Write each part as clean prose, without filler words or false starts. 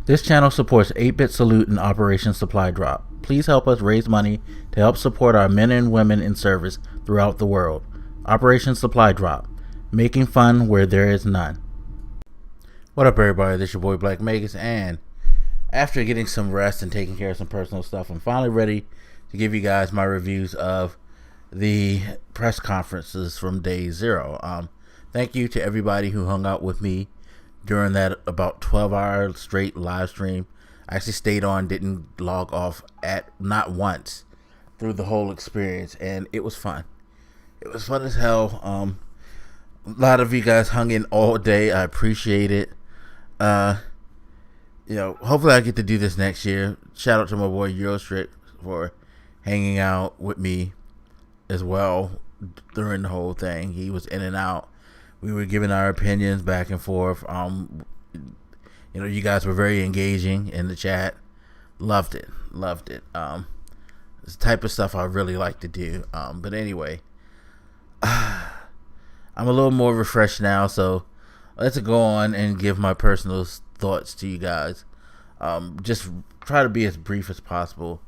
This channel supports 8-Bit Salute and Operation Supply Drop. Please help us raise money to help support our men and women in service throughout the world. Operation Supply Drop, making fun where there is none. What up, everybody? This is your boy Black Magus, and after getting some rest and taking care of some personal stuff, I'm finally ready to give you guys my reviews of the press conferences from day 0. Thank you to everybody who hung out with me during that about 12-hour straight live stream. I actually stayed on, didn't log off at not once through the whole experience, and it was fun. It was fun as hell. A lot of you guys hung in all day. I appreciate it. Hopefully I get to do this next year. Shout out to my boy Eurostrick for hanging out with me as well during the whole thing. He was in and out. We were giving our opinions back and forth. You guys were very engaging in the chat. Loved it. It's the type of stuff I really like to do. But anyway, I'm a little more refreshed now, so let's go on and give my personal thoughts to you guys. Just try to be as brief as possible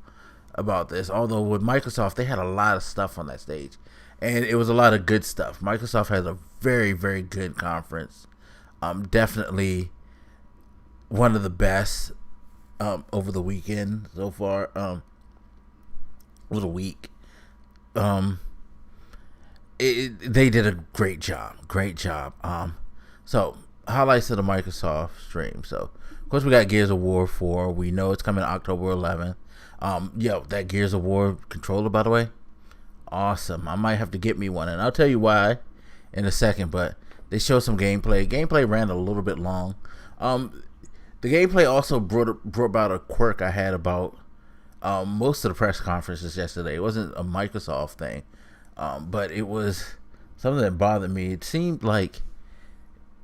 about this. Although with Microsoft, they had a lot of stuff on that stage, and it was a lot of good stuff. Microsoft has a very, very good conference. Definitely one of the best over the weekend so far. Over the week. They did a great job. So highlights of the Microsoft stream. So of course we got Gears of War 4. We know it's coming October 11th. That Gears of War controller, by the way, awesome. I might have to get me one, and I'll tell you why in a second. But they showed some gameplay. Gameplay ran a little bit long. The gameplay also brought about a quirk I had about most of the press conferences yesterday. It wasn't a Microsoft thing, but it was something that bothered me. It seemed like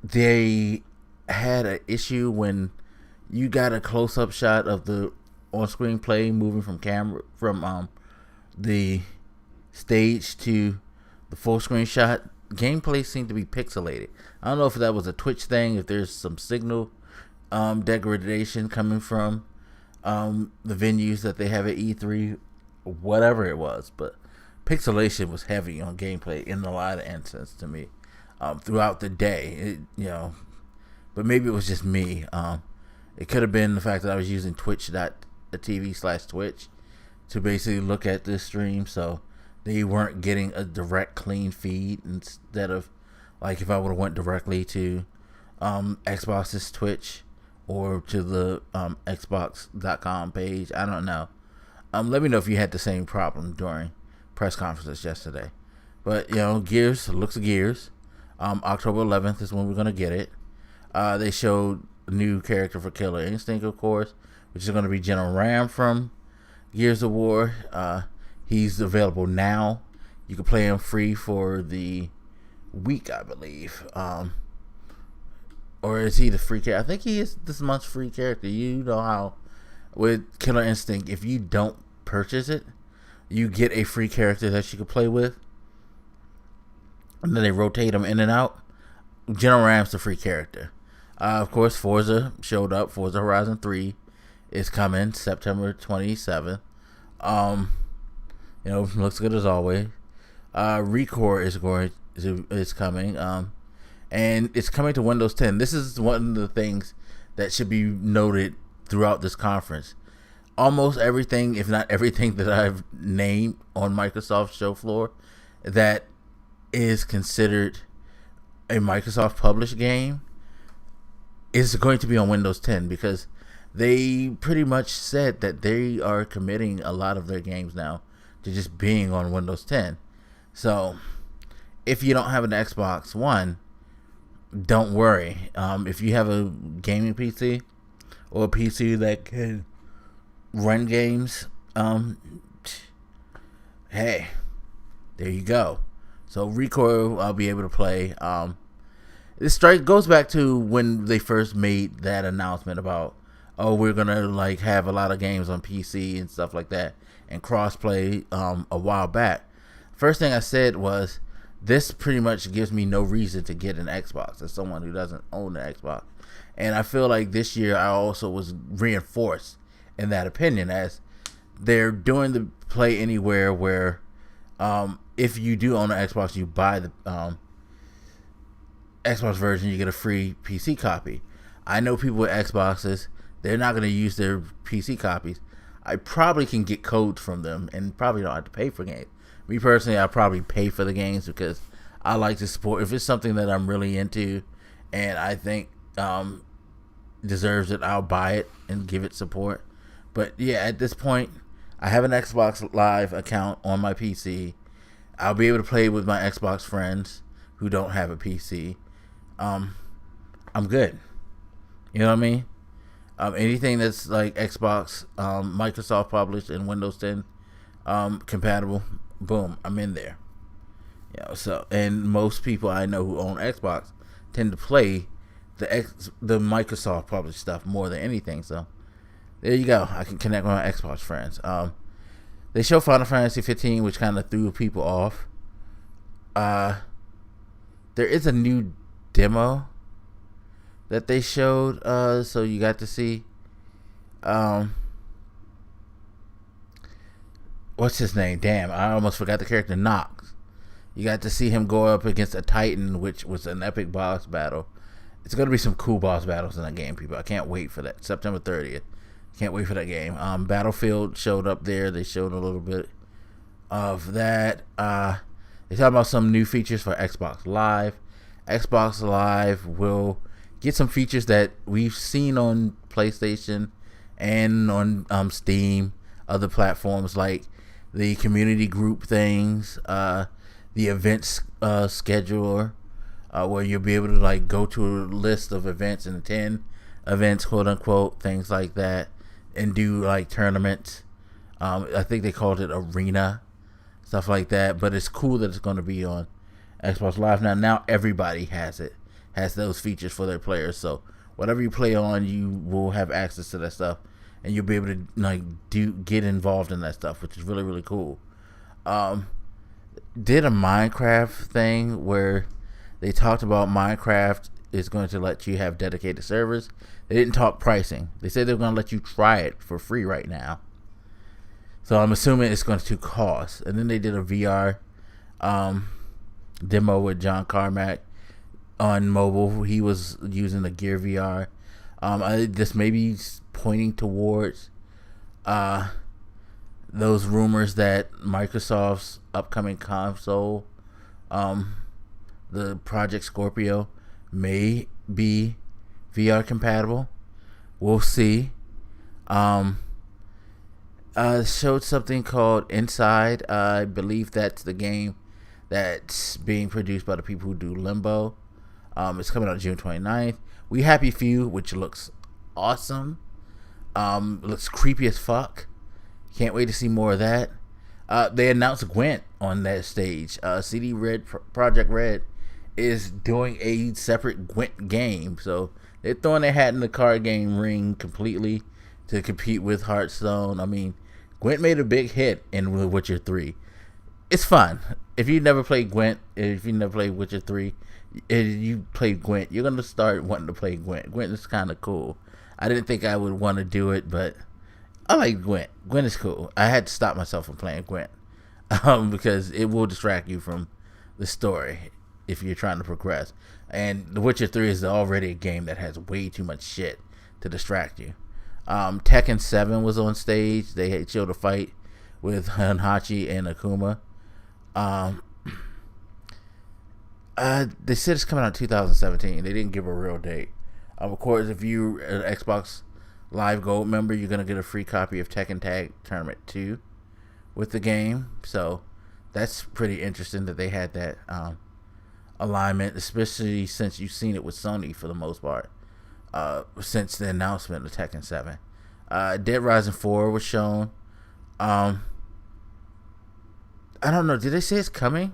they had an issue when you got a close-up shot of the on-screen play moving from the stage to the full-screen shot. Gameplay seemed to be pixelated. I don't know if that was a Twitch thing, if there's some signal degradation coming from the venues that they have at E3, whatever it was, but pixelation was heavy on gameplay in a lot of instances to me throughout the day. But maybe it was just me. It could have been the fact that I was using twitch.tv/Twitch to basically look at this stream, so they weren't getting a direct clean feed, instead of like if I would have went directly to Xbox's Twitch or to the xbox.com page. I don't know. Let me know if you had the same problem during press conferences yesterday. But Gears looks of Gears. October 11th is when we're gonna get it. They showed a new character for Killer Instinct, of course, which is gonna be General Ram from Gears of War. He's available now. You can play him free for the week, I believe. Or is he the free character? I think he is this month's free character. You know how with Killer Instinct, if you don't purchase it, you get a free character that you can play with, and then they rotate them in and out. General Ram's the free character. Of course, Forza showed up. Forza Horizon 3 is coming September 27th. Looks good as always. Recore is coming. And it's coming to Windows 10. This is one of the things that should be noted throughout this conference. Almost everything, if not everything, that I've named on Microsoft's show floor that is considered a Microsoft published game is going to be on Windows 10, because they pretty much said that they are committing a lot of their games now to just being on Windows 10. So if you don't have an Xbox One, don't worry. If you have a gaming PC or a PC that can run games, hey, there you go. So Recore, I'll be able to play. This goes back to when they first made that announcement about, we're gonna have a lot of games on PC and stuff like that, and crossplay a while back. First thing I said was, this pretty much gives me no reason to get an Xbox as someone who doesn't own an Xbox. And I feel like this year I also was reinforced in that opinion, as they're doing the play anywhere where if you do own an Xbox, you buy the Xbox version, you get a free PC copy. I know people with Xboxes, they're not going to use their PC copies. I probably can get codes from them and probably don't have to pay for games. Me personally, I probably pay for the games because I like to support. If it's something that I'm really into and I think deserves it, I'll buy it and give it support. But yeah, at this point, I have an Xbox Live account on my PC. I'll be able to play with my Xbox friends who don't have a PC. I'm good. You know what I mean? Anything that's like Xbox, Microsoft published and Windows 10 compatible, boom, I'm in there. You know, so, and most people I know who own Xbox tend to play the Microsoft published stuff more than anything. So there you go. I can connect with my Xbox friends. They show Final Fantasy 15, which kind of threw people off. There is a new demo that they showed, so you got to see what's his name? Damn, I almost forgot the character. Nox. You got to see him go up against a Titan, which was an epic boss battle. It's going to be some cool boss battles in that game, people. I can't wait for that. September 30th. Can't wait for that game. Battlefield showed up there. They showed a little bit of that. They talked about some new features for Xbox Live. Xbox Live will get some features that we've seen on PlayStation and on Steam, other platforms, like the community group things, the events scheduler, where you'll be able to like go to a list of events and attend events, quote unquote, things like that, and do like tournaments. I think they called it arena, stuff like that. But it's cool that it's going to be on Xbox Live now. Everybody has those features for their players. So whatever you play on, you will have access to that stuff, and you'll be able to like get involved in that stuff, which is really, really cool. Did a Minecraft thing where they talked about Minecraft is going to let you have dedicated servers. They didn't talk pricing. They said they were going to let you try it for free right now. So I'm assuming it's going to cost. And then they did a VR demo with John Carmack on mobile. He was using the Gear VR. This may be pointing towards those rumors that Microsoft's upcoming console, the Project Scorpio, may be VR compatible. We'll see. Showed something called Inside. I believe that's the game that's being produced by the people who do Limbo. It's coming out June 29th. We Happy Few, which looks awesome. Looks creepy as fuck. Can't wait to see more of that. They announced Gwent on that stage. CD Red Project Red is doing a separate Gwent game, so they're throwing their hat in the card game ring completely to compete with Hearthstone. I mean, Gwent made a big hit in Witcher 3. It's fun. If you never played Gwent, if you never played Witcher 3, and you played Gwent, you're gonna start wanting to play Gwent. Gwent is kind of cool. I didn't think I would want to do it, but I like Gwent. Gwent is cool. I had to stop myself from playing Gwent because it will distract you from the story if you're trying to progress. And The Witcher 3 is already a game that has way too much shit to distract you. Tekken 7 was on stage. They showed a fight with Hanhachi and Akuma. They said it's coming out in 2017. They didn't give a real date. Of course, if you're an Xbox Live Gold member, you're going to get a free copy of Tekken Tag Tournament 2 with the game. So that's pretty interesting that they had that alignment, especially since you've seen it with Sony for the most part since the announcement of Tekken 7. Dead Rising 4 was shown. I don't know, did they say it's coming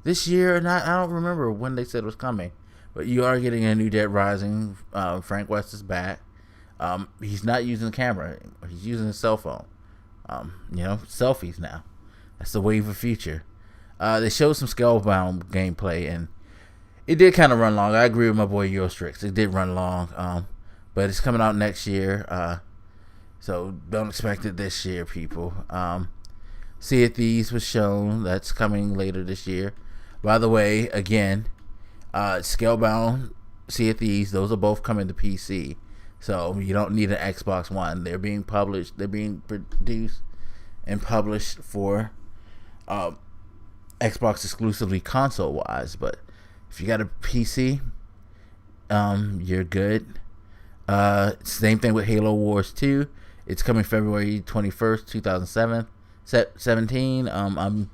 this year or not? I don't remember when they said it was coming, but you are getting a new Dead Rising. Frank West is back. He's not using the camera, he's using his cell phone. Selfies now. That's the wave of future. They showed some Scalebound gameplay, and it did kind of run long. I agree with my boy Eurostrix. It did run long, but it's coming out next year, so don't expect it this year, people. Sea of Thieves was shown. That's coming later this year. By the way, again, Scalebound, Sea of Thieves, those are both coming to PC. So you don't need an Xbox One. They're being published. They're being produced and published for Xbox exclusively console-wise. But if you got a PC, you're good. Same thing with Halo Wars 2. It's coming February 21st, 2017. I'm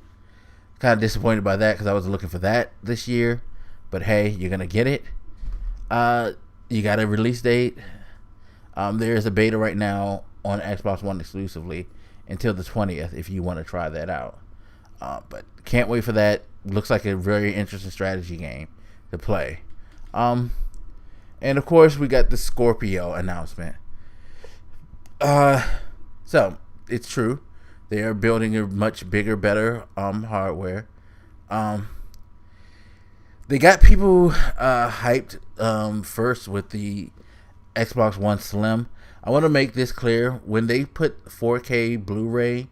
kind of disappointed by that because I was looking for that this year. But hey, you're going to get it. You got a release date. There is a beta right now on Xbox One exclusively until the 20th if you want to try that out. But can't wait for that. Looks like a very interesting strategy game to play. And of course, we got the Scorpio announcement. So it's true. They are building a much bigger, better hardware. They got people hyped first with the Xbox One Slim. I want to make this clear. When they put 4K Blu-ray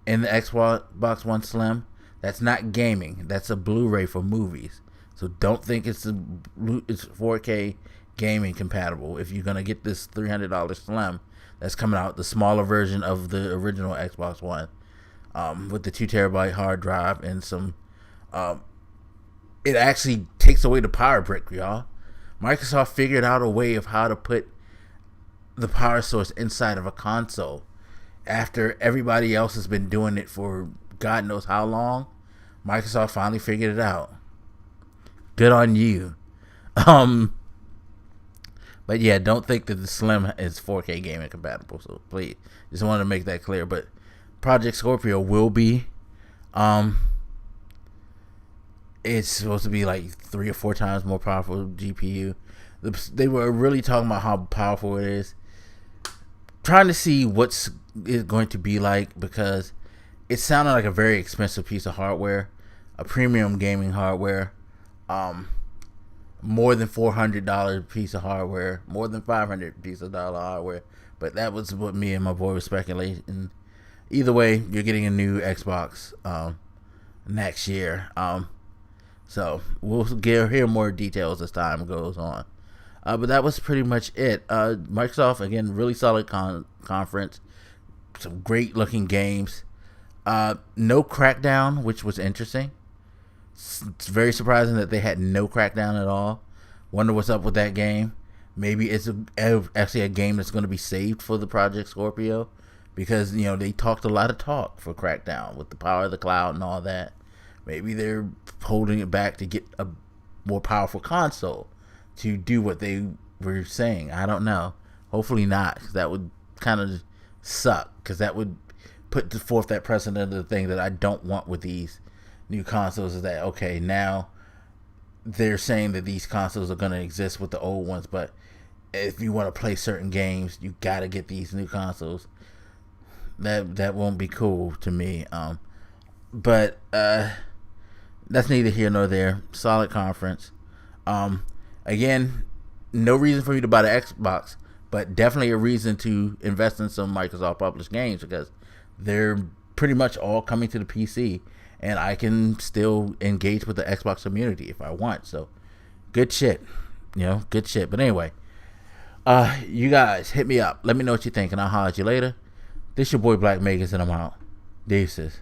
in the Xbox One Slim, that's not gaming. That's a Blu-ray for movies. So don't think it's 4K gaming compatible. If you're going to get this $300 Slim, that's coming out, the smaller version of the original Xbox One, with the 2 terabyte hard drive and some, it actually takes away the power brick, y'all. Microsoft figured out a way of how to put the power source inside of a console after everybody else has been doing it for God knows how long. Microsoft finally figured it out. Good on you. But yeah, don't think that the Slim is 4K gaming compatible. So please, just wanted to make that clear. But Project Scorpio will be. It's supposed to be like 3 or 4 times more powerful GPU. They were really talking about how powerful it is. Trying to see what's it going to be like, because it sounded like a very expensive piece of hardware, a premium gaming hardware, more than $400 piece of hardware, more than $500 piece of dollar hardware. But that was what me and my boy were speculating. Either way, you're getting a new Xbox next year. So we'll hear more details as time goes on. But that was pretty much it. Microsoft, again, really solid conference. Some great looking games. No Crackdown, which was interesting. It's very surprising that they had no Crackdown at all. Wonder what's up with that game. Maybe it's actually a game that's going to be saved for the Project Scorpio, because they talked a lot of talk for Crackdown with the power of the cloud and all that. Maybe they're holding it back to get a more powerful console to do what they were saying. I don't know. Hopefully not, because that would kind of suck, because that would put forth that precedent of the thing that I don't want with these new consoles, is that, okay, now they're saying that these consoles are going to exist with the old ones, but if you want to play certain games, you got to get these new consoles. That won't be cool to me. But that's neither here nor there. Solid conference. Again, no reason for you to buy the Xbox, but definitely a reason to invest in some Microsoft published games, because they're pretty much all coming to the PC, and I can still engage with the Xbox community if I want. So good shit. Good shit. But anyway, you guys hit me up. Let me know what you think, and I'll holler at you later. This your boy Black Megas, and I'm out. Deuces.